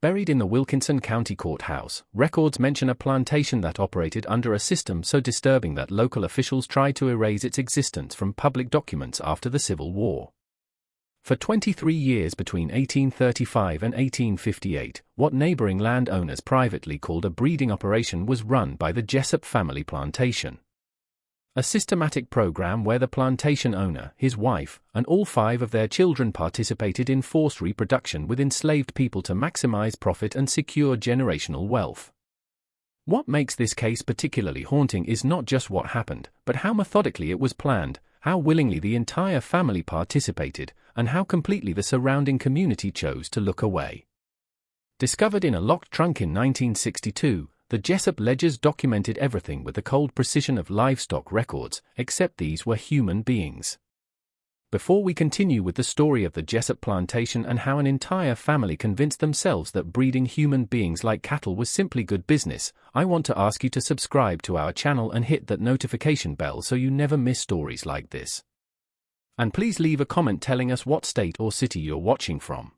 Buried in the Wilkinson County Courthouse, records mention a plantation that operated under a system so disturbing that local officials tried to erase its existence from public documents after the Civil War. For 23 years between 1835 and 1858, what neighboring landowners privately called a breeding operation was run by the Jessup family plantation. A systematic program where the plantation owner, his wife, and all 5 of their children participated in forced reproduction with enslaved people to maximize profit and secure generational wealth. What makes this case particularly haunting is not just what happened, but how methodically it was planned, how willingly the entire family participated, and how completely the surrounding community chose to look away. Discovered in a locked trunk in 1962, the Jessup ledgers documented everything with the cold precision of livestock records, except these were human beings. Before we continue with the story of the Jessup plantation and how an entire family convinced themselves that breeding human beings like cattle was simply good business, I want to ask you to subscribe to our channel and hit that notification bell so you never miss stories like this. And please leave a comment telling us what state or city you're watching from.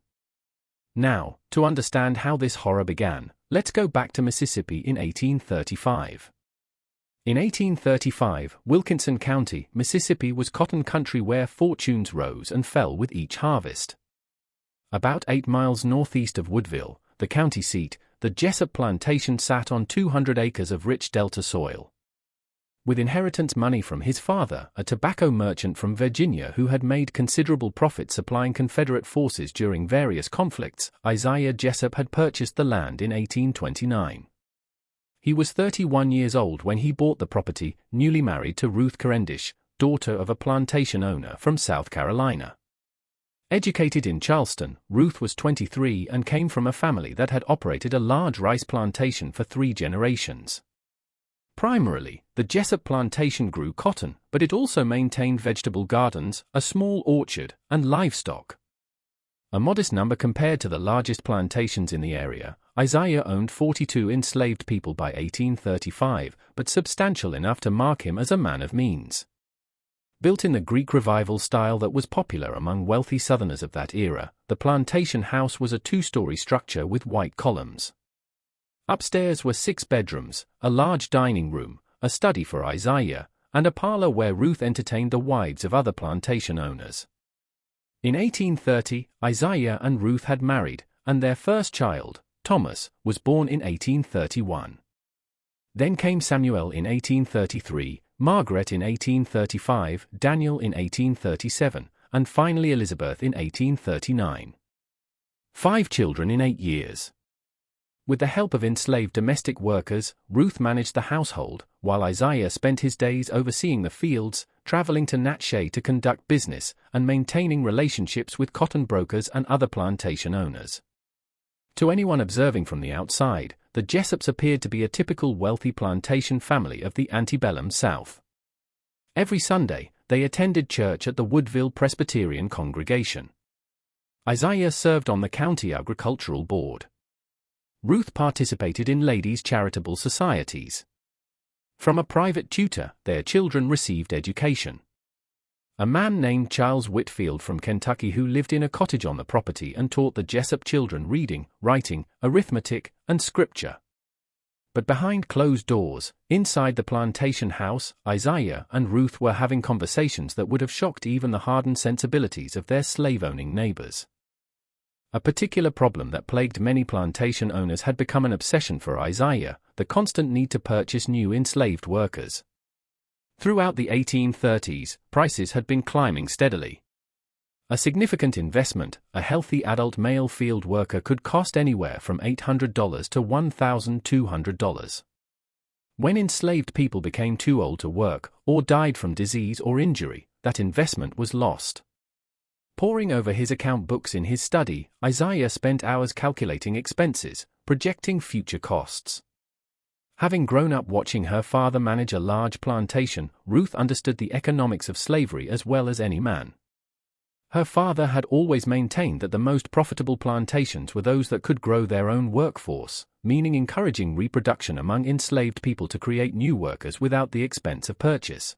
Now, to understand how this horror began, let's go back to Mississippi in 1835. In 1835, Wilkinson County, Mississippi was cotton country where fortunes rose and fell with each harvest. About 8 miles northeast of Woodville, the county seat, the Jessup plantation sat on 200 acres of rich delta soil. With inheritance money from his father, a tobacco merchant from Virginia who had made considerable profit supplying Confederate forces during various conflicts, Isaiah Jessup had purchased the land in 1829. He was 31 years old when he bought the property, newly married to Ruth Carendish, daughter of a plantation owner from South Carolina. Educated in Charleston, Ruth was 23 and came from a family that had operated a large rice plantation for 3 generations. Primarily, the Jessup plantation grew cotton, but it also maintained vegetable gardens, a small orchard, and livestock. A modest number compared to the largest plantations in the area, Isaiah owned 42 enslaved people by 1835, but substantial enough to mark him as a man of means. Built in the Greek Revival style that was popular among wealthy Southerners of that era, the plantation house was a 2-story structure with white columns. Upstairs were 6 bedrooms, a large dining room, a study for Isaiah, and a parlor where Ruth entertained the wives of other plantation owners. In 1830, Isaiah and Ruth had married, and their first child, Thomas, was born in 1831. Then came Samuel in 1833, Margaret in 1835, Daniel in 1837, and finally Elizabeth in 1839. 5 children in 8 years. With the help of enslaved domestic workers, Ruth managed the household, while Isaiah spent his days overseeing the fields, traveling to Natchez to conduct business, and maintaining relationships with cotton brokers and other plantation owners. To anyone observing from the outside, the Jessups appeared to be a typical wealthy plantation family of the antebellum South. Every Sunday, they attended church at the Woodville Presbyterian congregation. Isaiah served on the county agricultural board. Ruth participated in ladies' charitable societies. From a private tutor, their children received education. A man named Charles Whitfield from Kentucky who lived in a cottage on the property and taught the Jessup children reading, writing, arithmetic, and scripture. But behind closed doors, inside the plantation house, Isaiah and Ruth were having conversations that would have shocked even the hardened sensibilities of their slave-owning neighbors. A particular problem that plagued many plantation owners had become an obsession for Isaiah, the constant need to purchase new enslaved workers. Throughout the 1830s, prices had been climbing steadily. A significant investment, a healthy adult male field worker could cost anywhere from $800 to $1,200. When enslaved people became too old to work, or died from disease or injury, that investment was lost. Poring over his account books in his study, Isaiah spent hours calculating expenses, projecting future costs. Having grown up watching her father manage a large plantation, Ruth understood the economics of slavery as well as any man. Her father had always maintained that the most profitable plantations were those that could grow their own workforce, meaning encouraging reproduction among enslaved people to create new workers without the expense of purchase.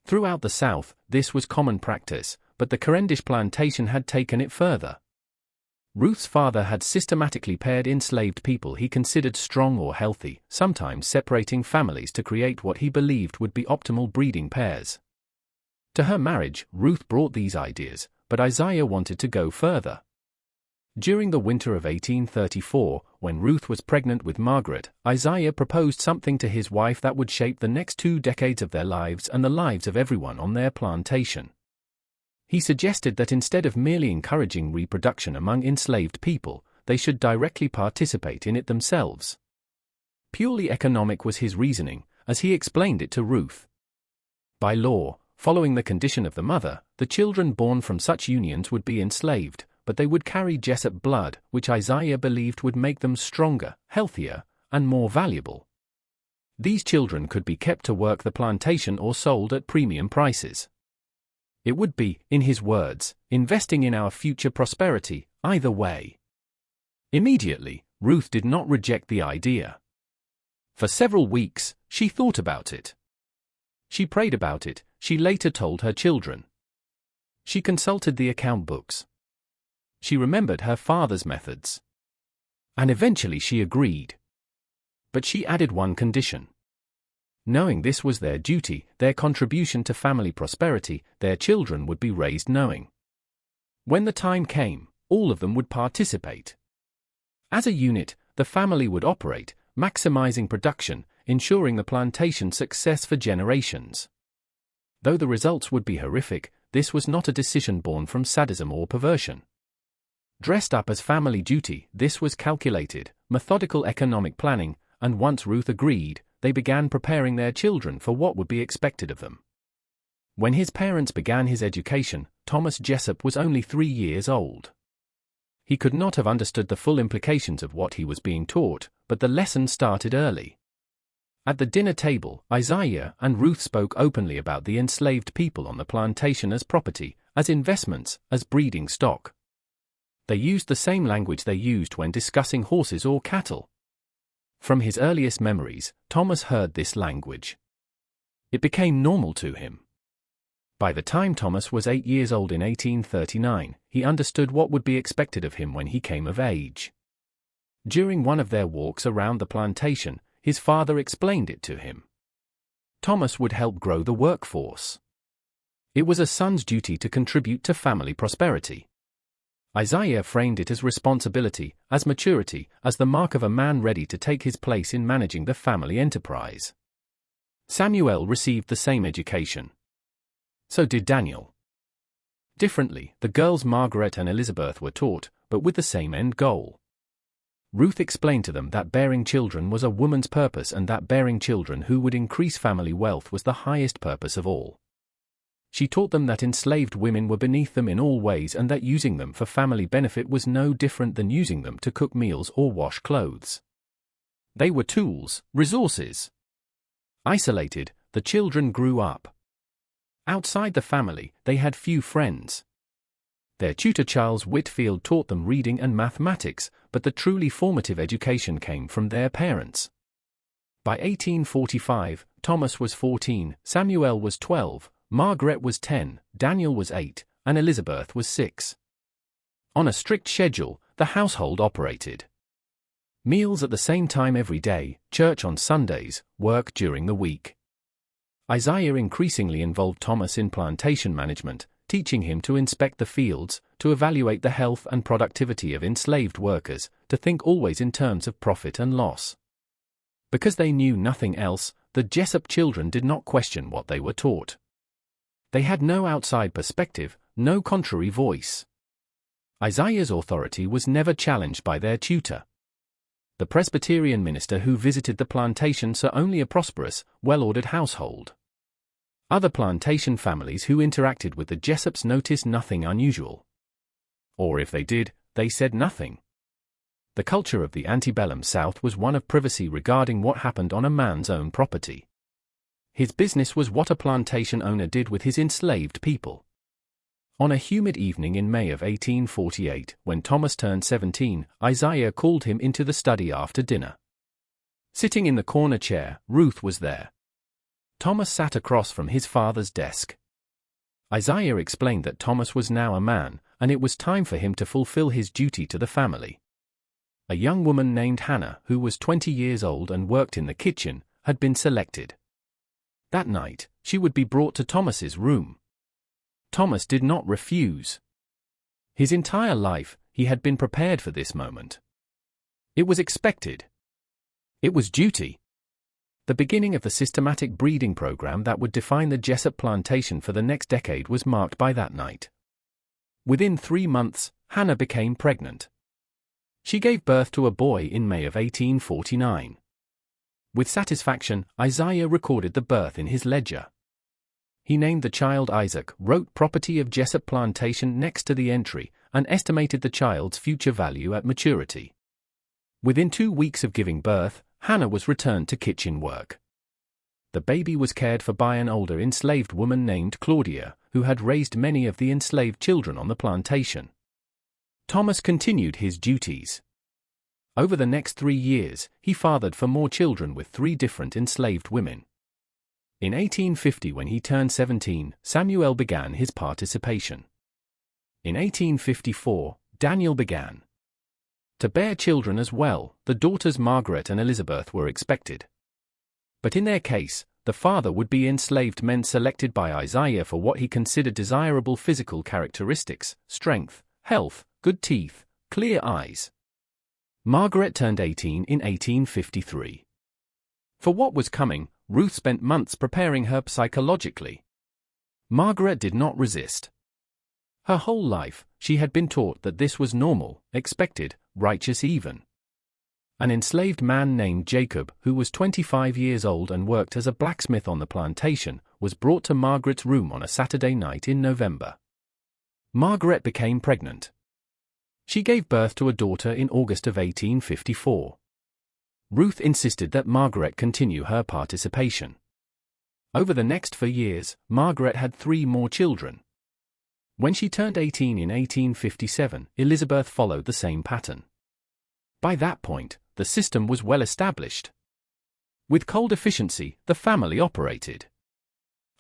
Throughout the South, this was common practice, but the Carendish plantation had taken it further. Ruth's father had systematically paired enslaved people he considered strong or healthy, sometimes separating families to create what he believed would be optimal breeding pairs. To her marriage, Ruth brought these ideas, but Isaiah wanted to go further. During the winter of 1834, when Ruth was pregnant with Margaret, Isaiah proposed something to his wife that would shape the next 2 decades of their lives and the lives of everyone on their plantation. He suggested that instead of merely encouraging reproduction among enslaved people, they should directly participate in it themselves. Purely economic was his reasoning, as he explained it to Ruth. By law, following the condition of the mother, the children born from such unions would be enslaved, but they would carry Jessup blood, which Isaiah believed would make them stronger, healthier, and more valuable. These children could be kept to work the plantation or sold at premium prices. It would be, in his words, investing in our future prosperity, either way. Immediately, Ruth did not reject the idea. For several weeks, she thought about it. She prayed about it, she later told her children. She consulted the account books. She remembered her father's methods. And eventually she agreed. But she added one condition. Knowing this was their duty, their contribution to family prosperity, their children would be raised knowing. When the time came, all of them would participate. As a unit, the family would operate, maximizing production, ensuring the plantation's success for generations. Though the results would be horrific, this was not a decision born from sadism or perversion. Dressed up as family duty, this was calculated, methodical economic planning, and once Ruth agreed, they began preparing their children for what would be expected of them. When his parents began his education, Thomas Jessup was only 3 years old. He could not have understood the full implications of what he was being taught, but the lesson started early. At the dinner table, Isaiah and Ruth spoke openly about the enslaved people on the plantation as property, as investments, as breeding stock. They used the same language they used when discussing horses or cattle. From his earliest memories, Thomas heard this language. It became normal to him. By the time Thomas was 8 years old in 1839, he understood what would be expected of him when he came of age. During one of their walks around the plantation, his father explained it to him. Thomas would help grow the workforce. It was a son's duty to contribute to family prosperity. Isaiah framed it as responsibility, as maturity, as the mark of a man ready to take his place in managing the family enterprise. Samuel received the same education. So did Daniel. Differently, the girls Margaret and Elizabeth were taught, but with the same end goal. Ruth explained to them that bearing children was a woman's purpose and that bearing children who would increase family wealth was the highest purpose of all. She taught them that enslaved women were beneath them in all ways and that using them for family benefit was no different than using them to cook meals or wash clothes. They were tools, resources. Isolated, the children grew up. Outside the family, they had few friends. Their tutor Charles Whitfield taught them reading and mathematics, but the truly formative education came from their parents. By 1845, Thomas was 14, Samuel was 12, Margaret was 10, Daniel was 8, and Elizabeth was 6. On a strict schedule, the household operated. Meals at the same time every day, church on Sundays, work during the week. Isaiah increasingly involved Thomas in plantation management, teaching him to inspect the fields, to evaluate the health and productivity of enslaved workers, to think always in terms of profit and loss. Because they knew nothing else, the Jessup children did not question what they were taught. They had no outside perspective, no contrary voice. Isaiah's authority was never challenged by their tutor. The Presbyterian minister who visited the plantation saw only a prosperous, well-ordered household. Other plantation families who interacted with the Jessups noticed nothing unusual. Or if they did, they said nothing. The culture of the antebellum South was one of privacy regarding what happened on a man's own property. His business was what a plantation owner did with his enslaved people. On a humid evening in May of 1848, when Thomas turned 17, Isaiah called him into the study after dinner. Sitting in the corner chair, Ruth was there. Thomas sat across from his father's desk. Isaiah explained that Thomas was now a man, and it was time for him to fulfill his duty to the family. A young woman named Hannah, who was 20 years old and worked in the kitchen, had been selected. That night, she would be brought to Thomas's room. Thomas did not refuse. His entire life, he had been prepared for this moment. It was expected. It was duty. The beginning of the systematic breeding program that would define the Jessup plantation for the next decade was marked by that night. Within 3 months, Hannah became pregnant. She gave birth to a boy in May of 1849. With satisfaction, Isaiah recorded the birth in his ledger. He named the child Isaac, wrote property of Jessup Plantation next to the entry, and estimated the child's future value at maturity. Within 2 weeks of giving birth, Hannah was returned to kitchen work. The baby was cared for by an older enslaved woman named Claudia, who had raised many of the enslaved children on the plantation. Thomas continued his duties. Over the next 3 years, he fathered for more children with 3 different enslaved women. In 1850, when he turned 17, Samuel began his participation. In 1854, Daniel began to bear children as well. The daughters Margaret and Elizabeth were expected. But in their case, the father would be enslaved men selected by Isaiah for what he considered desirable physical characteristics: strength, health, good teeth, clear eyes. Margaret turned 18 in 1853. For what was coming, Ruth spent months preparing her psychologically. Margaret did not resist. Her whole life, she had been taught that this was normal, expected, righteous even. An enslaved man named Jacob, who was 25 years old and worked as a blacksmith on the plantation, was brought to Margaret's room on a Saturday night in November. Margaret became pregnant. She gave birth to a daughter in August of 1854. Ruth insisted that Margaret continue her participation. Over the next 4 years, Margaret had 3 more children. When she turned 18 in 1857, Elizabeth followed the same pattern. By that point, the system was well established. With cold efficiency, the family operated.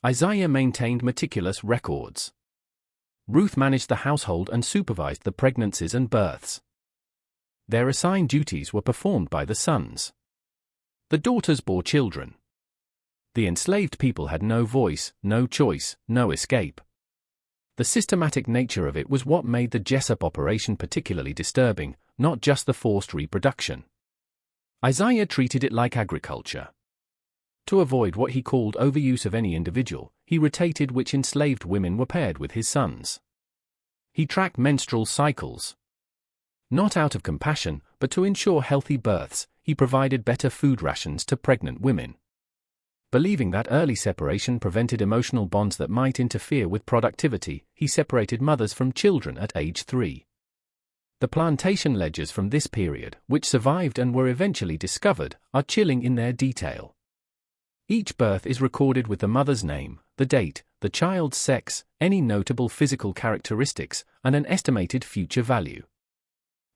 Isaiah maintained meticulous records. Ruth managed the household and supervised the pregnancies and births. Their assigned duties were performed by the sons. The daughters bore children. The enslaved people had no voice, no choice, no escape. The systematic nature of it was what made the Jessup operation particularly disturbing, not just the forced reproduction. Isaiah treated it like agriculture. To avoid what he called overuse of any individual, he rotated which enslaved women were paired with his sons. He tracked menstrual cycles. Not out of compassion, but to ensure healthy births, he provided better food rations to pregnant women. Believing that early separation prevented emotional bonds that might interfere with productivity, he separated mothers from children at age 3. The plantation ledgers from this period, which survived and were eventually discovered, are chilling in their detail. Each birth is recorded with the mother's name, the date, the child's sex, any notable physical characteristics, and an estimated future value.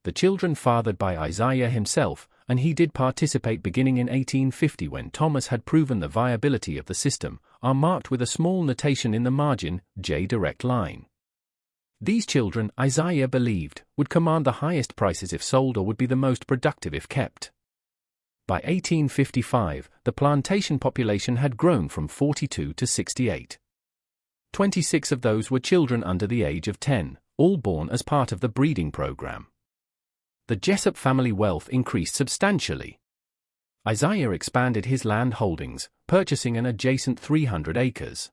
The children fathered by Isaiah himself, and he did participate beginning in 1850 when Thomas had proven the viability of the system, are marked with a small notation in the margin, J direct line. These children, Isaiah believed, would command the highest prices if sold or would be the most productive if kept. By 1855, the plantation population had grown from 42 to 68. 26 of those were children under the age of 10, all born as part of the breeding program. The Jessup family wealth increased substantially. Isaiah expanded his land holdings, purchasing an adjacent 300 acres.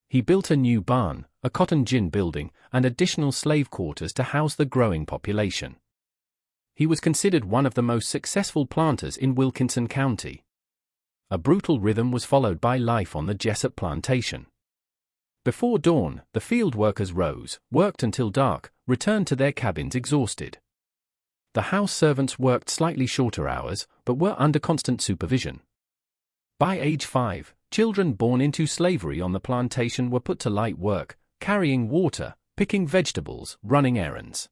He built a new barn, a cotton gin building, and additional slave quarters to house the growing population. He was considered one of the most successful planters in Wilkinson County. A brutal rhythm was followed by life on the Jessup plantation. Before dawn, the field workers rose, worked until dark, returned to their cabins exhausted. The house servants worked slightly shorter hours, but were under constant supervision. By age 5, children born into slavery on the plantation were put to light work, carrying water, picking vegetables, running errands.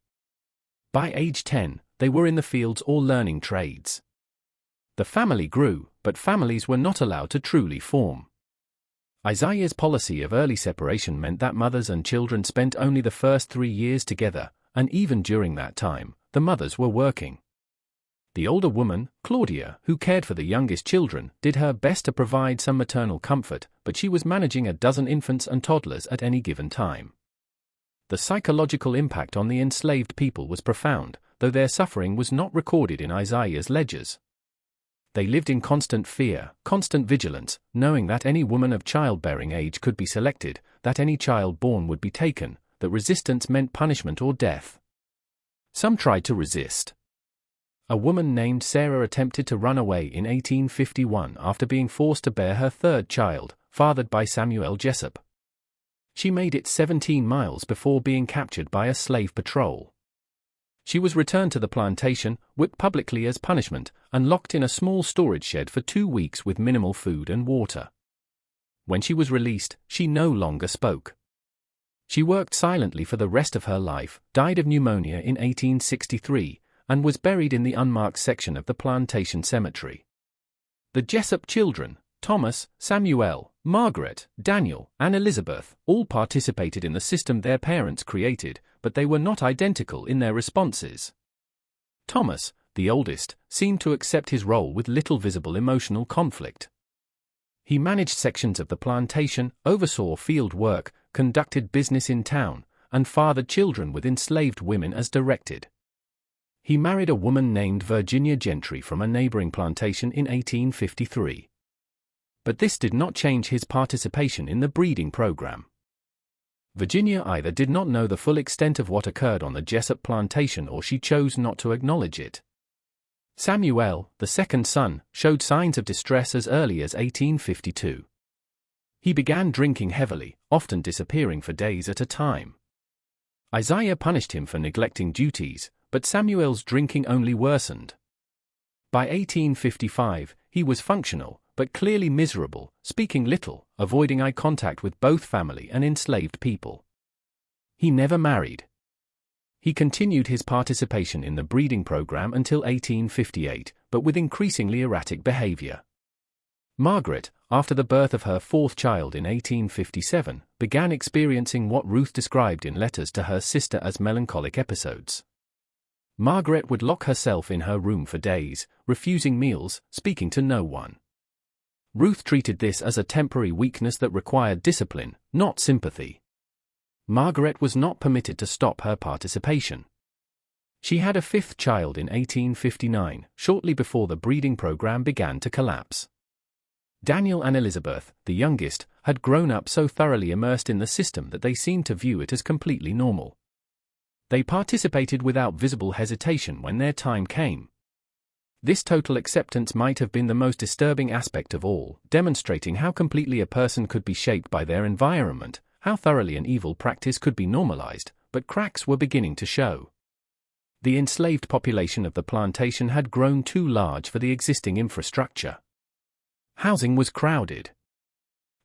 By age 10, they were in the fields or learning trades. The family grew, but families were not allowed to truly form. Isaiah's policy of early separation meant that mothers and children spent only the first 3 years together, and even during that time, the mothers were working. The older woman, Claudia, who cared for the youngest children, did her best to provide some maternal comfort, but she was managing a dozen infants and toddlers at any given time. The psychological impact on the enslaved people was profound, though their suffering was not recorded in Isaiah's ledgers. They lived in constant fear, constant vigilance, knowing that any woman of childbearing age could be selected, that any child born would be taken, that resistance meant punishment or death. Some tried to resist. A woman named Sarah attempted to run away in 1851 after being forced to bear her third child, fathered by Samuel Jessup. She made it 17 miles before being captured by a slave patrol. She was returned to the plantation, whipped publicly as punishment, and locked in a small storage shed for 2 weeks with minimal food and water. When she was released, she no longer spoke. She worked silently for the rest of her life, died of pneumonia in 1863, and was buried in the unmarked section of the plantation cemetery. The Jessup children, Thomas, Samuel, Margaret, Daniel, and Elizabeth, all participated in the system their parents created, but they were not identical in their responses. Thomas, the oldest, seemed to accept his role with little visible emotional conflict. He managed sections of the plantation, oversaw field work, conducted business in town, and fathered children with enslaved women as directed. He married a woman named Virginia Gentry from a neighboring plantation in 1853. But this did not change his participation in the breeding program. Virginia either did not know the full extent of what occurred on the Jessup plantation or she chose not to acknowledge it. Samuel, the second son, showed signs of distress as early as 1852. He began drinking heavily, often disappearing for days at a time. Isaiah punished him for neglecting duties, but Samuel's drinking only worsened. By 1855, he was functional, but clearly miserable, speaking little, avoiding eye contact with both family and enslaved people. He never married. He continued his participation in the breeding program until 1858, but with increasingly erratic behavior. Margaret, after the birth of her fourth child in 1857, began experiencing what Ruth described in letters to her sister as melancholic episodes. Margaret would lock herself in her room for days, refusing meals, speaking to no one. Ruth treated this as a temporary weakness that required discipline, not sympathy. Margaret was not permitted to stop her participation. She had a fifth child in 1859, shortly before the breeding program began to collapse. Daniel and Elizabeth, the youngest, had grown up so thoroughly immersed in the system that they seemed to view it as completely normal. They participated without visible hesitation when their time came. This total acceptance might have been the most disturbing aspect of all, demonstrating how completely a person could be shaped by their environment, how thoroughly an evil practice could be normalized, but cracks were beginning to show. The enslaved population of the plantation had grown too large for the existing infrastructure. Housing was crowded.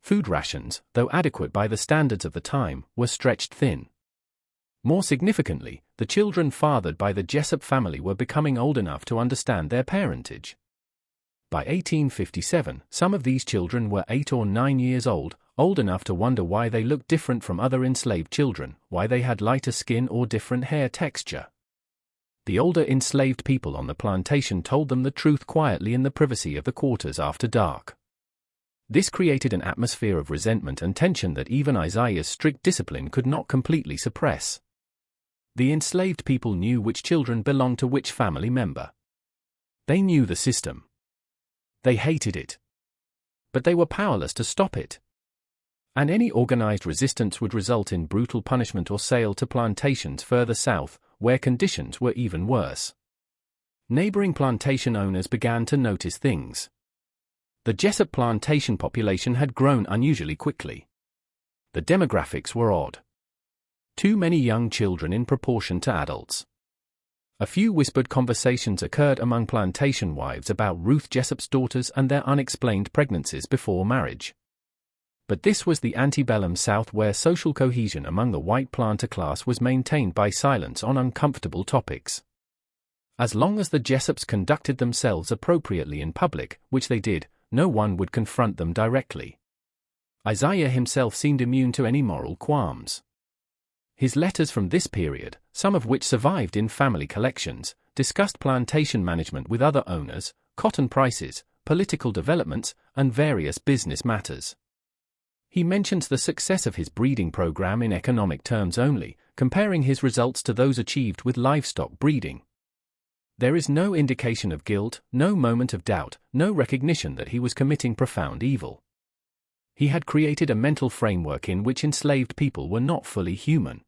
Food rations, though adequate by the standards of the time, were stretched thin. More significantly, the children fathered by the Jessup family were becoming old enough to understand their parentage. By 1857, some of these children were 8 or 9 years old enough to wonder why they looked different from other enslaved children, why they had lighter skin or different hair texture. The older enslaved people on the plantation told them the truth quietly in the privacy of the quarters after dark. This created an atmosphere of resentment and tension that even Isaiah's strict discipline could not completely suppress. The enslaved people knew which children belonged to which family member. They knew the system. They hated it. But they were powerless to stop it. And any organized resistance would result in brutal punishment or sale to plantations further south, where conditions were even worse. Neighboring plantation owners began to notice things. The Jessup plantation population had grown unusually quickly. The demographics were odd. Too many young children in proportion to adults. A few whispered conversations occurred among plantation wives about Ruth Jessup's daughters and their unexplained pregnancies before marriage. But this was the antebellum South, where social cohesion among the white planter class was maintained by silence on uncomfortable topics. As long as the Jessups conducted themselves appropriately in public, which they did, no one would confront them directly. Isaiah himself seemed immune to any moral qualms. His letters from this period, some of which survived in family collections, discussed plantation management with other owners, cotton prices, political developments, and various business matters. He mentions the success of his breeding program in economic terms only, comparing his results to those achieved with livestock breeding. There is no indication of guilt, no moment of doubt, no recognition that he was committing profound evil. He had created a mental framework in which enslaved people were not fully human.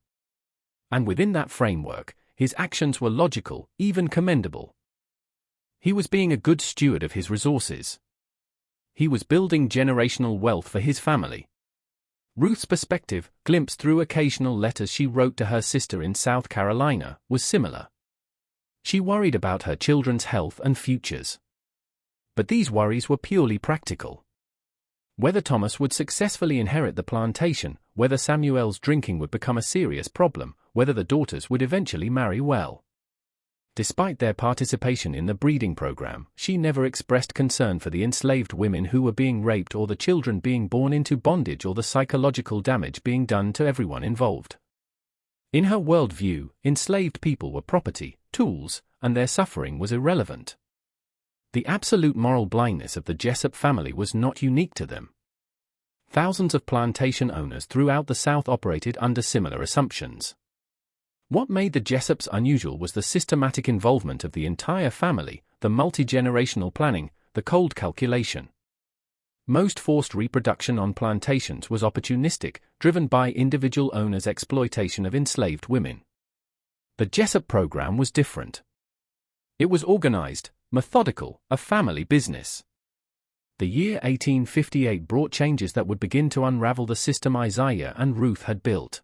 And within that framework, his actions were logical, even commendable. He was being a good steward of his resources. He was building generational wealth for his family. Ruth's perspective, glimpsed through occasional letters she wrote to her sister in South Carolina, was similar. She worried about her children's health and futures. But these worries were purely practical. Whether Thomas would successfully inherit the plantation, whether Samuel's drinking would become a serious problem, whether the daughters would eventually marry well. Despite their participation in the breeding program, she never expressed concern for the enslaved women who were being raped or the children being born into bondage or the psychological damage being done to everyone involved. In her worldview, enslaved people were property, tools, and their suffering was irrelevant. The absolute moral blindness of the Jessup family was not unique to them. Thousands of plantation owners throughout the South operated under similar assumptions. What made the Jessups unusual was the systematic involvement of the entire family, the multi-generational planning, the cold calculation. Most forced reproduction on plantations was opportunistic, driven by individual owners' exploitation of enslaved women. The Jessup program was different. It was organized, methodical, a family business. The year 1858 brought changes that would begin to unravel the system Isaiah and Ruth had built.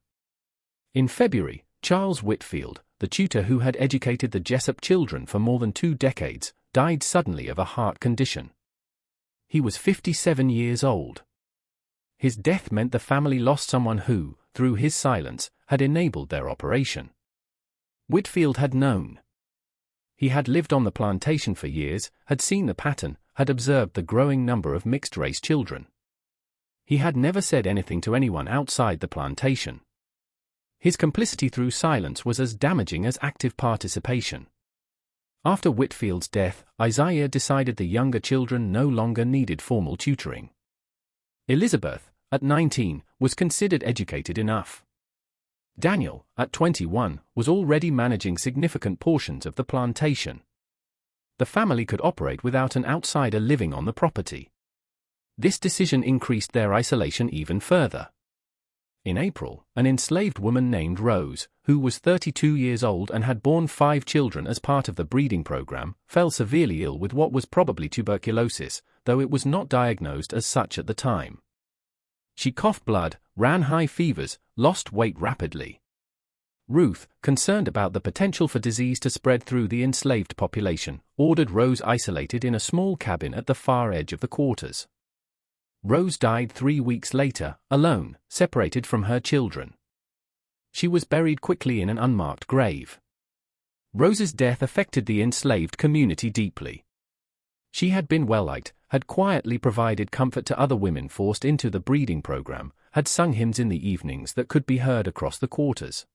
In February, Charles Whitfield, the tutor who had educated the Jessup children for more than 2 decades, died suddenly of a heart condition. He was 57 years old. His death meant the family lost someone who, through his silence, had enabled their operation. Whitfield had known. He had lived on the plantation for years, had seen the pattern, had observed the growing number of mixed-race children. He had never said anything to anyone outside the plantation. His complicity through silence was as damaging as active participation. After Whitfield's death, Isaiah decided the younger children no longer needed formal tutoring. Elizabeth, at 19, was considered educated enough. Daniel, at 21, was already managing significant portions of the plantation. The family could operate without an outsider living on the property. This decision increased their isolation even further. In April, an enslaved woman named Rose, who was 32 years old and had borne 5 children as part of the breeding program, fell severely ill with what was probably tuberculosis, though it was not diagnosed as such at the time. She coughed blood, ran high fevers, lost weight rapidly. Ruth, concerned about the potential for disease to spread through the enslaved population, ordered Rose isolated in a small cabin at the far edge of the quarters. Rose died 3 weeks later, alone, separated from her children. She was buried quickly in an unmarked grave. Rose's death affected the enslaved community deeply. She had been well-liked, had quietly provided comfort to other women forced into the breeding program, had sung hymns in the evenings that could be heard across the quarters.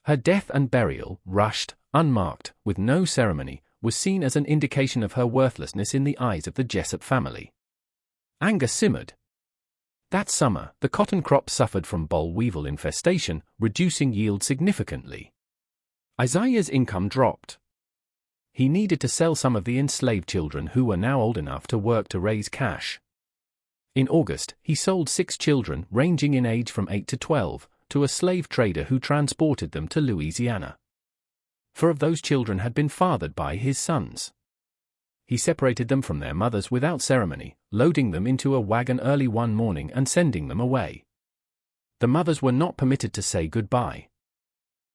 Her death and burial, rushed, unmarked, with no ceremony, was seen as an indication of her worthlessness in the eyes of the Jessup family. Anger simmered. That summer, the cotton crop suffered from boll weevil infestation, reducing yield significantly. Isaiah's income dropped. He needed to sell some of the enslaved children who were now old enough to work to raise cash. In August, he sold 6 children, ranging in age from 8 to 12, to a slave trader who transported them to Louisiana. 4 of those children had been fathered by his sons. He separated them from their mothers without ceremony, loading them into a wagon early one morning and sending them away. The mothers were not permitted to say goodbye.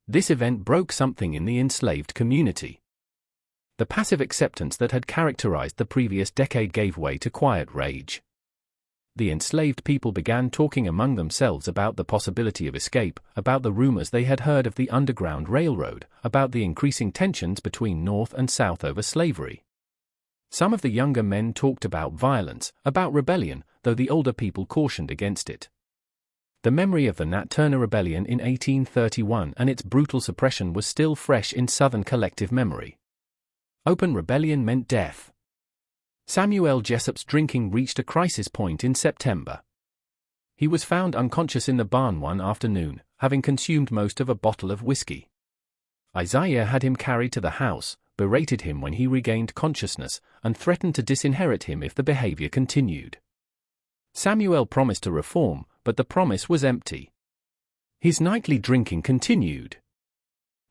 This event broke something in the enslaved community. The passive acceptance that had characterized the previous decade gave way to quiet rage. The enslaved people began talking among themselves about the possibility of escape, about the rumors they had heard of the Underground Railroad, about the increasing tensions between North and South over slavery. Some of the younger men talked about violence, about rebellion, though the older people cautioned against it. The memory of the Nat Turner Rebellion in 1831 and its brutal suppression was still fresh in Southern collective memory. Open rebellion meant death. Samuel Jessup's drinking reached a crisis point in September. He was found unconscious in the barn one afternoon, having consumed most of a bottle of whiskey. Isaiah had him carried to the house, berated him when he regained consciousness, and threatened to disinherit him if the behavior continued. Samuel promised to reform, but the promise was empty. His nightly drinking continued.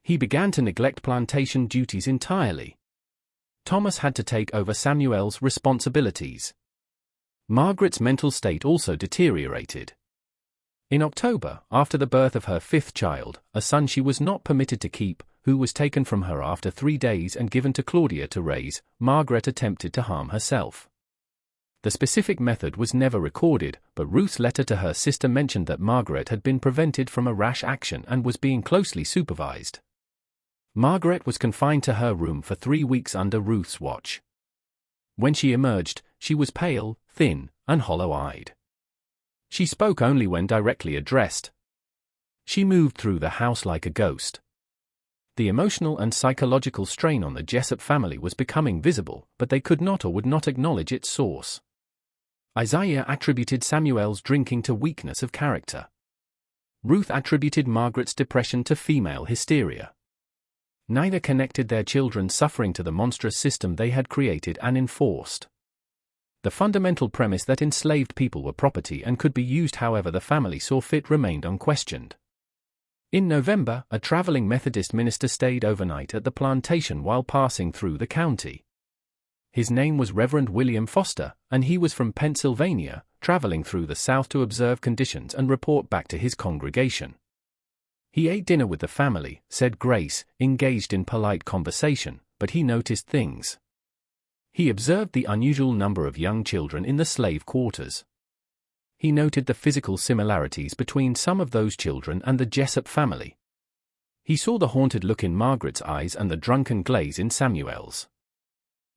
He began to neglect plantation duties entirely. Thomas had to take over Samuel's responsibilities. Margaret's mental state also deteriorated. In October, after the birth of her fifth child, a son she was not permitted to keep, who was taken from her after 3 days and given to Claudia to raise, Margaret attempted to harm herself. The specific method was never recorded, but Ruth's letter to her sister mentioned that Margaret had been prevented from a rash action and was being closely supervised. Margaret was confined to her room for 3 weeks under Ruth's watch. When she emerged, she was pale, thin, and hollow-eyed. She spoke only when directly addressed. She moved through the house like a ghost. The emotional and psychological strain on the Jessup family was becoming visible, but they could not or would not acknowledge its source. Isaiah attributed Samuel's drinking to weakness of character. Ruth attributed Margaret's depression to female hysteria. Neither connected their children's suffering to the monstrous system they had created and enforced. The fundamental premise that enslaved people were property and could be used however the family saw fit remained unquestioned. In November, a traveling Methodist minister stayed overnight at the plantation while passing through the county. His name was Reverend William Foster, and he was from Pennsylvania, traveling through the South to observe conditions and report back to his congregation. He ate dinner with the family, said grace, engaged in polite conversation, but he noticed things. He observed the unusual number of young children in the slave quarters. He noted the physical similarities between some of those children and the Jessup family. He saw the haunted look in Margaret's eyes and the drunken glaze in Samuel's.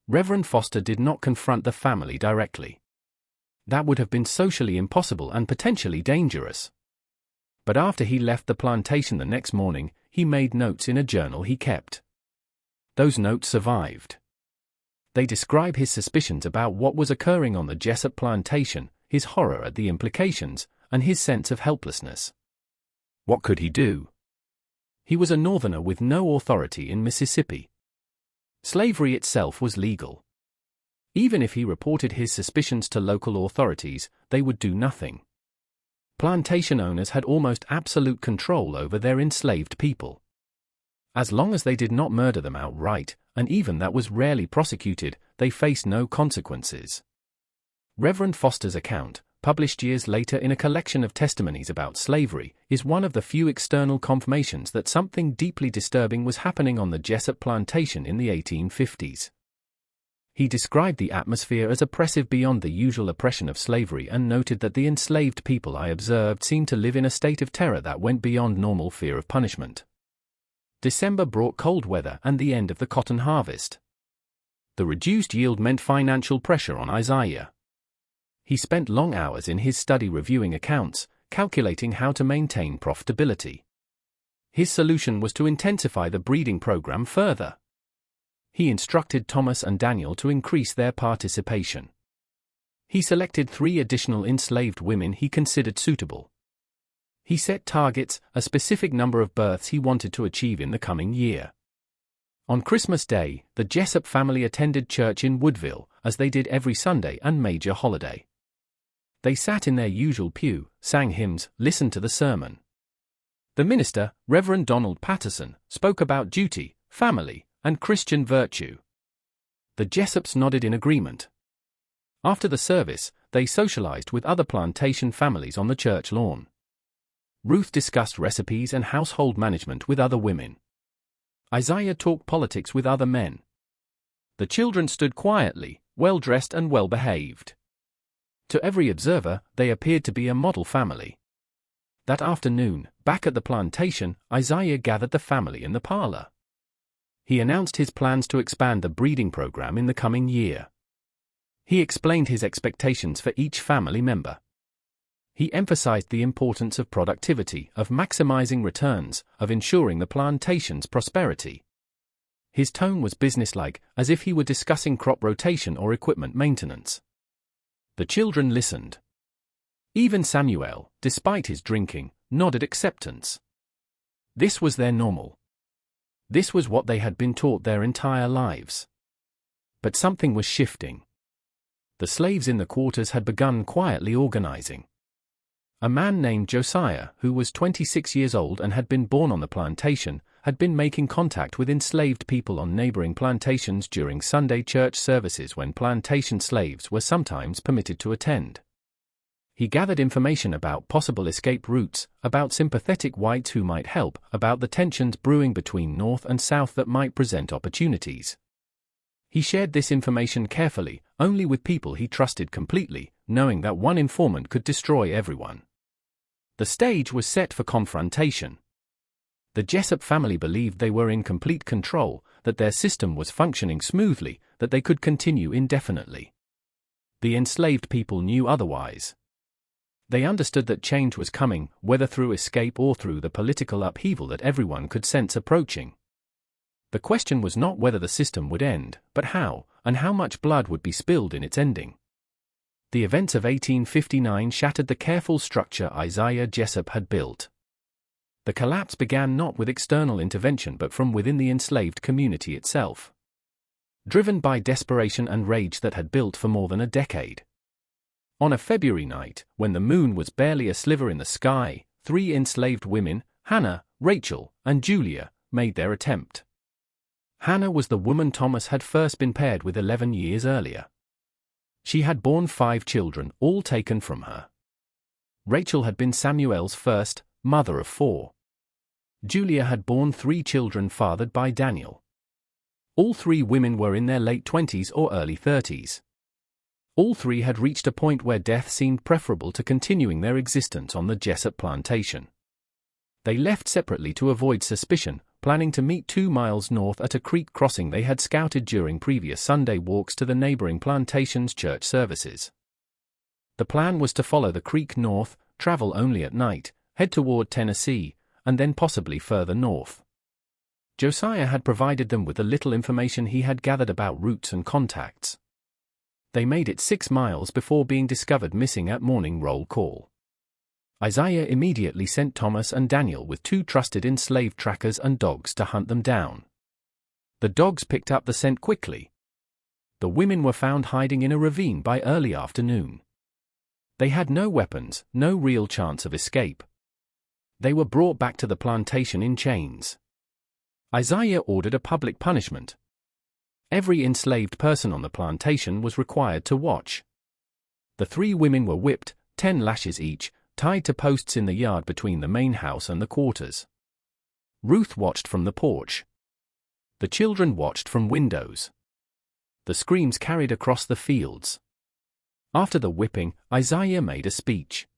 Reverend Foster did not confront the family directly. That would have been socially impossible and potentially dangerous. But after he left the plantation the next morning, he made notes in a journal he kept. Those notes survived. They describe his suspicions about what was occurring on the Jessup plantation, his horror at the implications, and his sense of helplessness. What could he do? He was a Northerner with no authority in Mississippi. Slavery itself was legal. Even if he reported his suspicions to local authorities, they would do nothing. Plantation owners had almost absolute control over their enslaved people. As long as they did not murder them outright, and even that was rarely prosecuted, they faced no consequences. Reverend Foster's account, published years later in a collection of testimonies about slavery, is one of the few external confirmations that something deeply disturbing was happening on the Jessup plantation in the 1850s. He described the atmosphere as oppressive beyond the usual oppression of slavery and noted that the enslaved people I observed seemed to live in a state of terror that went beyond normal fear of punishment. December brought cold weather and the end of the cotton harvest. The reduced yield meant financial pressure on Isaiah. He spent long hours in his study reviewing accounts, calculating how to maintain profitability. His solution was to intensify the breeding program further. He instructed Thomas and Daniel to increase their participation. He selected 3 additional enslaved women he considered suitable. He set targets, a specific number of births he wanted to achieve in the coming year. On Christmas Day, the Jessup family attended church in Woodville, as they did every Sunday and major holiday. They sat in their usual pew, sang hymns, listened to the sermon. The minister, Reverend Donald Patterson, spoke about duty, family, and Christian virtue. The Jessups nodded in agreement. After the service, they socialized with other plantation families on the church lawn. Ruth discussed recipes and household management with other women. Isaiah talked politics with other men. The children stood quietly, well-dressed and well-behaved. To every observer, they appeared to be a model family. That afternoon, back at the plantation, Isaiah gathered the family in the parlor. He announced his plans to expand the breeding program in the coming year. He explained his expectations for each family member. He emphasized the importance of productivity, of maximizing returns, of ensuring the plantation's prosperity. His tone was businesslike, as if he were discussing crop rotation or equipment maintenance. The children listened. Even Samuel, despite his drinking, nodded acceptance. This was their normal. This was what they had been taught their entire lives. But something was shifting. The slaves in the quarters had begun quietly organizing. A man named Josiah, who was 26 years old and had been born on the plantation, had been making contact with enslaved people on neighboring plantations during Sunday church services when plantation slaves were sometimes permitted to attend. He gathered information about possible escape routes, about sympathetic whites who might help, about the tensions brewing between North and South that might present opportunities. He shared this information carefully, only with people he trusted completely, knowing that one informant could destroy everyone. The stage was set for confrontation. The Jessup family believed they were in complete control, that their system was functioning smoothly, that they could continue indefinitely. The enslaved people knew otherwise. They understood that change was coming, whether through escape or through the political upheaval that everyone could sense approaching. The question was not whether the system would end, but how, and how much blood would be spilled in its ending. The events of 1859 shattered the careful structure Isaiah Jessup had built. The collapse began not with external intervention but from within the enslaved community itself. Driven by desperation and rage that had built for more than a decade. On a February night, when the moon was barely a sliver in the sky, 3 enslaved women, Hannah, Rachel, and Julia, made their attempt. Hannah was the woman Thomas had first been paired with 11 years earlier. She had borne 5 children, all taken from her. Rachel had been Samuel's first, mother of 4. Julia had borne 3 children fathered by Daniel. All 3 women were in their late 20s or early 30s. All 3 had reached a point where death seemed preferable to continuing their existence on the Jessup plantation. They left separately to avoid suspicion, planning to meet 2 miles north at a creek crossing they had scouted during previous Sunday walks to the neighboring plantation's church services. The plan was to follow the creek north, travel only at night, head toward Tennessee, and then possibly further north. Josiah had provided them with the little information he had gathered about routes and contacts. They made it 6 miles before being discovered missing at morning roll call. Isaiah immediately sent Thomas and Daniel with 2 trusted enslaved trackers and dogs to hunt them down. The dogs picked up the scent quickly. The women were found hiding in a ravine by early afternoon. They had no weapons, no real chance of escape. They were brought back to the plantation in chains. Isaiah ordered a public punishment. Every enslaved person on the plantation was required to watch. The 3 women were whipped, 10 lashes each, tied to posts in the yard between the main house and the quarters. Ruth watched from the porch. The children watched from windows. The screams carried across the fields. After the whipping, Isaiah made a speech.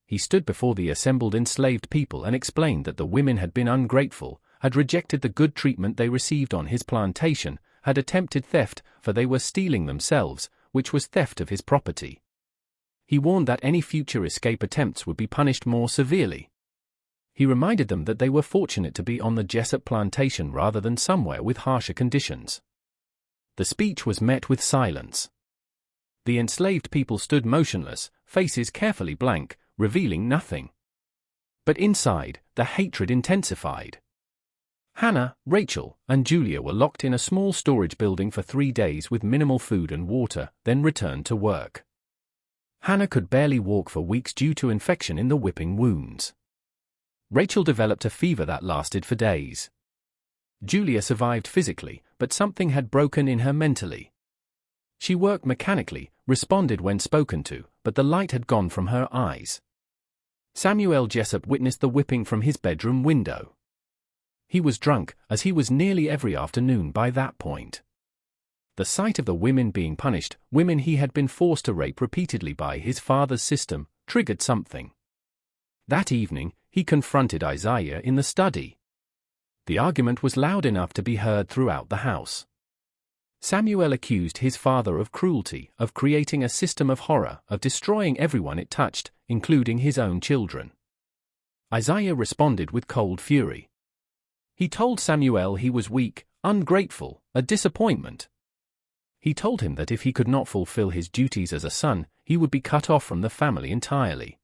He stood before the assembled enslaved people and explained that the women had been ungrateful, had rejected the good treatment they received on his plantation, had attempted theft, for they were stealing themselves, which was theft of his property. He warned that any future escape attempts would be punished more severely. He reminded them that they were fortunate to be on the Jessup plantation rather than somewhere with harsher conditions. The speech was met with silence. The enslaved people stood motionless, faces carefully blank, revealing nothing. But inside, the hatred intensified. Hannah, Rachel, and Julia were locked in a small storage building for 3 days with minimal food and water, then returned to work. Hannah could barely walk for weeks due to infection in the whipping wounds. Rachel developed a fever that lasted for days. Julia survived physically, but something had broken in her mentally. She worked mechanically, responded when spoken to, but the light had gone from her eyes. Samuel Jessup witnessed the whipping from his bedroom window. He was drunk, as he was nearly every afternoon by that point. The sight of the women being punished, women he had been forced to rape repeatedly by his father's system, triggered something. That evening, he confronted Isaiah in the study. The argument was loud enough to be heard throughout the house. Samuel accused his father of cruelty, of creating a system of horror, of destroying everyone it touched, including his own children. Isaiah responded with cold fury. He told Samuel he was weak, ungrateful, a disappointment. He told him that if he could not fulfill his duties as a son, he would be cut off from the family entirely.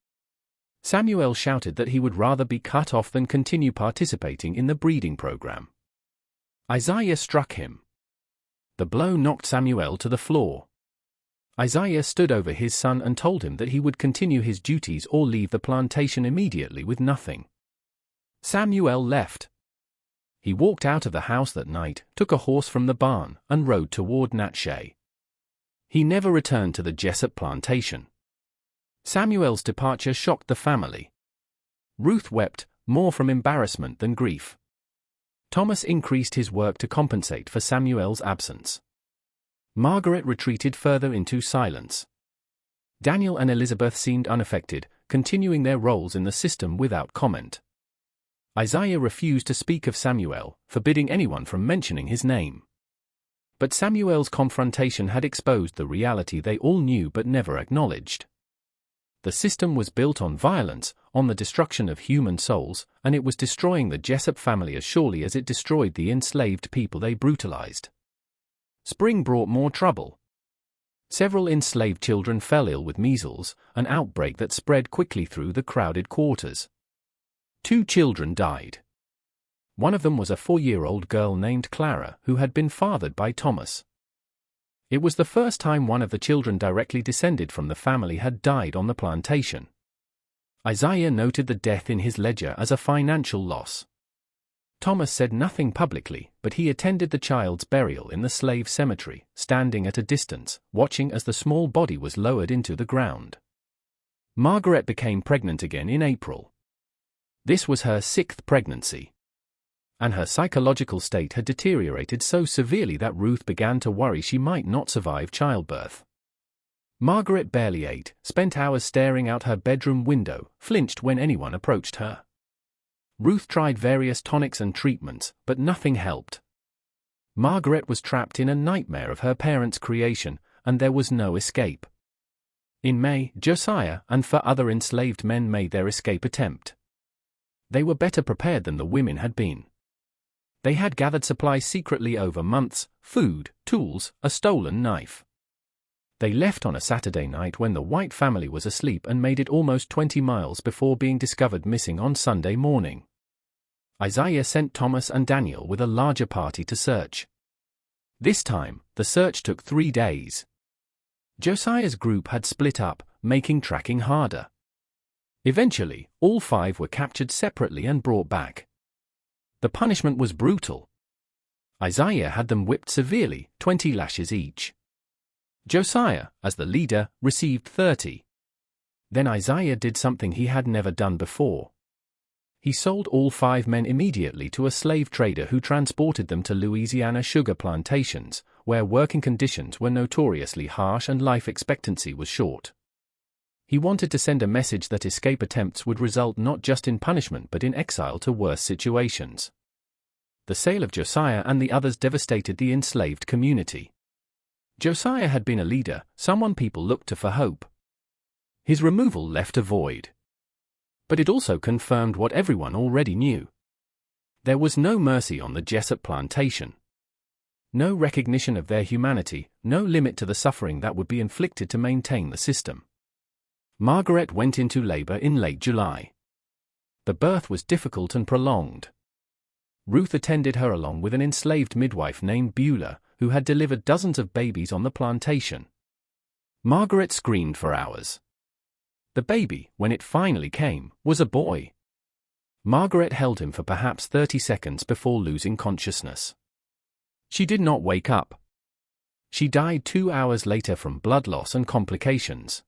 Samuel shouted that he would rather be cut off than continue participating in the breeding program. Isaiah struck him. The blow knocked Samuel to the floor. Isaiah stood over his son and told him that he would continue his duties or leave the plantation immediately with nothing. Samuel left. He walked out of the house that night, took a horse from the barn, and rode toward Natchez. He never returned to the Jessup plantation. Samuel's departure shocked the family. Ruth wept, more from embarrassment than grief. Thomas increased his work to compensate for Samuel's absence. Margaret retreated further into silence. Daniel and Elizabeth seemed unaffected, continuing their roles in the system without comment. Isaiah refused to speak of Samuel, forbidding anyone from mentioning his name. But Samuel's confrontation had exposed the reality they all knew but never acknowledged. The system was built on violence, on the destruction of human souls, and it was destroying the Jessup family as surely as it destroyed the enslaved people they brutalized. Spring brought more trouble. Several enslaved children fell ill with measles, an outbreak that spread quickly through the crowded quarters. 2 children died. One of them was a 4-year-old girl named Clara, who had been fathered by Thomas. It was the first time one of the children directly descended from the family had died on the plantation. Isaiah noted the death in his ledger as a financial loss. Thomas said nothing publicly, but he attended the child's burial in the slave cemetery, standing at a distance, watching as the small body was lowered into the ground. Margaret became pregnant again in April. This was her 6th pregnancy. And her psychological state had deteriorated so severely that Ruth began to worry she might not survive childbirth. Margaret barely ate, spent hours staring out her bedroom window, flinched when anyone approached her. Ruth tried various tonics and treatments, but nothing helped. Margaret was trapped in a nightmare of her parents' creation, and there was no escape. In May, Josiah and 4 other enslaved men made their escape attempt. They were better prepared than the women had been. They had gathered supplies secretly over months, food, tools, a stolen knife. They left on a Saturday night when the white family was asleep and made it almost 20 miles before being discovered missing on Sunday morning. Isaiah sent Thomas and Daniel with a larger party to search. This time, the search took 3 days. Josiah's group had split up, making tracking harder. Eventually, all 5 were captured separately and brought back. The punishment was brutal. Isaiah had them whipped severely, 20 lashes each. Josiah, as the leader, received 30. Then Isaiah did something he had never done before. He sold all 5 men immediately to a slave trader who transported them to Louisiana sugar plantations, where working conditions were notoriously harsh and life expectancy was short. He wanted to send a message that escape attempts would result not just in punishment but in exile to worse situations. The sale of Josiah and the others devastated the enslaved community. Josiah had been a leader, someone people looked to for hope. His removal left a void. But it also confirmed what everyone already knew. There was no mercy on the Jessup plantation. No recognition of their humanity, no limit to the suffering that would be inflicted to maintain the system. Margaret went into labor in late July. The birth was difficult and prolonged. Ruth attended her along with an enslaved midwife named Beulah, who had delivered dozens of babies on the plantation. Margaret screamed for hours. The baby, when it finally came, was a boy. Margaret held him for perhaps 30 seconds before losing consciousness. She did not wake up. She died 2 hours later from blood loss and complications.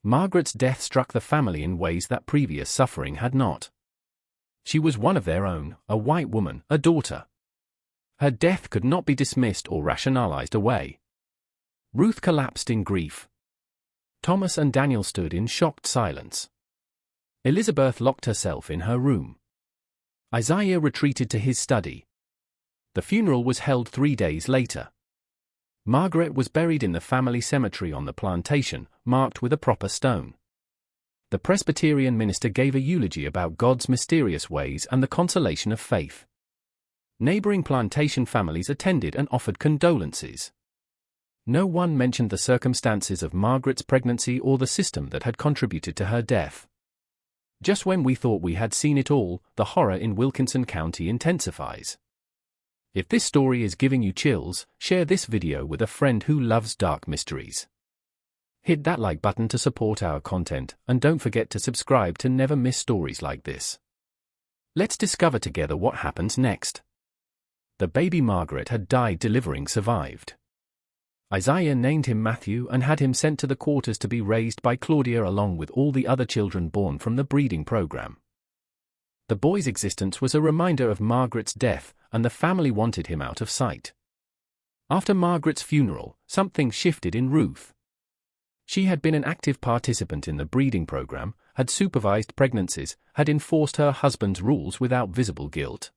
Margaret's death struck the family in ways that previous suffering had not. She was one of their own, a white woman, a daughter. Her death could not be dismissed or rationalized away. Ruth collapsed in grief. Thomas and Daniel stood in shocked silence. Elizabeth locked herself in her room. Isaiah retreated to his study. The funeral was held 3 days later. Margaret was buried in the family cemetery on the plantation, marked with a proper stone. The Presbyterian minister gave a eulogy about God's mysterious ways and the consolation of faith. Neighboring plantation families attended and offered condolences. No one mentioned the circumstances of Margaret's pregnancy or the system that had contributed to her death. Just when we thought we had seen it all, the horror in Wilkinson County intensifies. If this story is giving you chills, share this video with a friend who loves dark mysteries. Hit that like button to support our content, and don't forget to subscribe to never miss stories like this. Let's discover together what happens next. The baby Margaret had died delivering survived. Isaiah named him Matthew and had him sent to the quarters to be raised by Claudia along with all the other children born from the breeding program. The boy's existence was a reminder of Margaret's death, and the family wanted him out of sight. After Margaret's funeral, something shifted in Ruth. She had been an active participant in the breeding program, had supervised pregnancies, had enforced her husband's rules without visible guilt.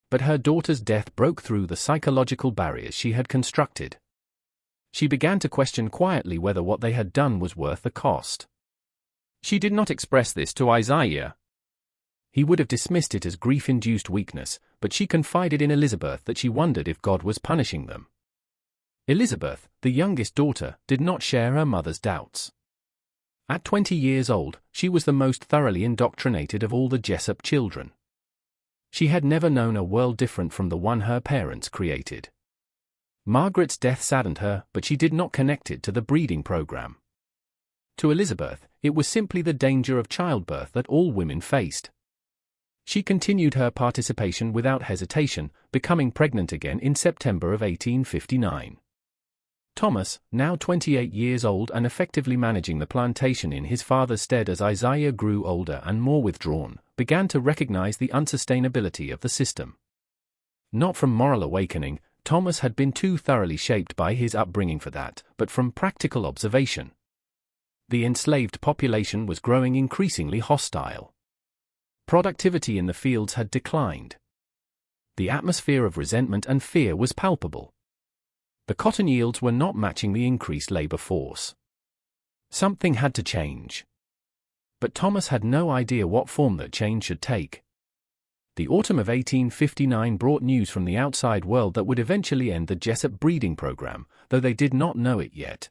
But her daughter's death broke through the psychological barriers she had constructed. She began to question quietly whether what they had done was worth the cost. She did not express this to Isaiah. He would have dismissed it as grief-induced weakness, but she confided in Elizabeth that she wondered if God was punishing them. Elizabeth, the youngest daughter, did not share her mother's doubts. At 20 years old, she was the most thoroughly indoctrinated of all the Jessup children. She had never known a world different from the one her parents created. Margaret's death saddened her, but she did not connect it to the breeding program. To Elizabeth, it was simply the danger of childbirth that all women faced. She continued her participation without hesitation, becoming pregnant again in September of 1859. Thomas, now 28 years old and effectively managing the plantation in his father's stead as Isaiah grew older and more withdrawn, began to recognize the unsustainability of the system. Not from moral awakening, Thomas had been too thoroughly shaped by his upbringing for that, but from practical observation. The enslaved population was growing increasingly hostile. Productivity in the fields had declined. The atmosphere of resentment and fear was palpable. The cotton yields were not matching the increased labor force. Something had to change. But Thomas had no idea what form that change should take. The autumn of 1859 brought news from the outside world that would eventually end the Jessup breeding program, though they did not know it yet.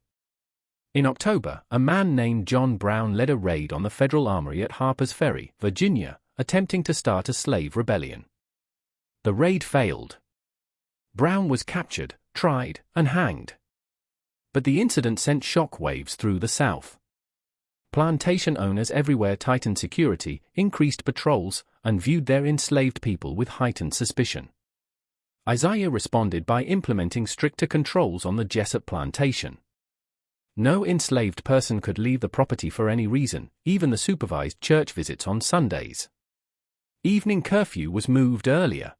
In October, a man named John Brown led a raid on the Federal Armory at Harper's Ferry, Virginia, attempting to start a slave rebellion. The raid failed. Brown was captured, tried, and hanged. But the incident sent shock waves through the South. Plantation owners everywhere tightened security, increased patrols, and viewed their enslaved people with heightened suspicion. Isaiah responded by implementing stricter controls on the Jessup plantation. No enslaved person could leave the property for any reason, even the supervised church visits on Sundays. Evening curfew was moved earlier.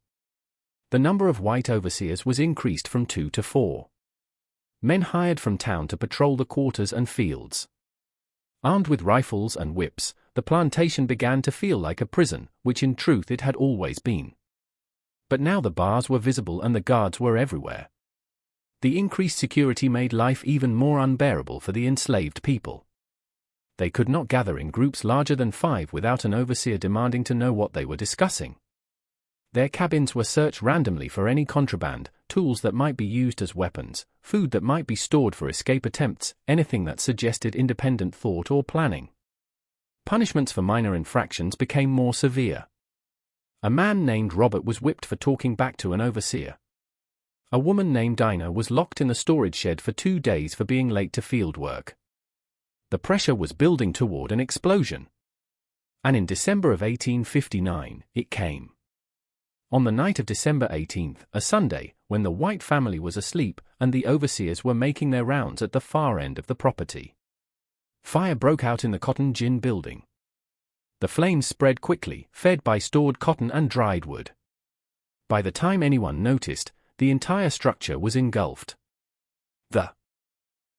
The number of white overseers was increased from 2 to 4. Men hired from town to patrol the quarters and fields. Armed with rifles and whips, the plantation began to feel like a prison, which in truth it had always been. But now the bars were visible and the guards were everywhere. The increased security made life even more unbearable for the enslaved people. They could not gather in groups larger than 5 without an overseer demanding to know what they were discussing. Their cabins were searched randomly for any contraband, tools that might be used as weapons, food that might be stored for escape attempts, anything that suggested independent thought or planning. Punishments for minor infractions became more severe. A man named Robert was whipped for talking back to an overseer. A woman named Dinah was locked in the storage shed for 2 days for being late to field work. The pressure was building toward an explosion. And in December of 1859, it came. On the night of December 18th, a Sunday, when the white family was asleep and the overseers were making their rounds at the far end of the property, fire broke out in the cotton gin building. The flames spread quickly, fed by stored cotton and dried wood. By the time anyone noticed, the entire structure was engulfed. The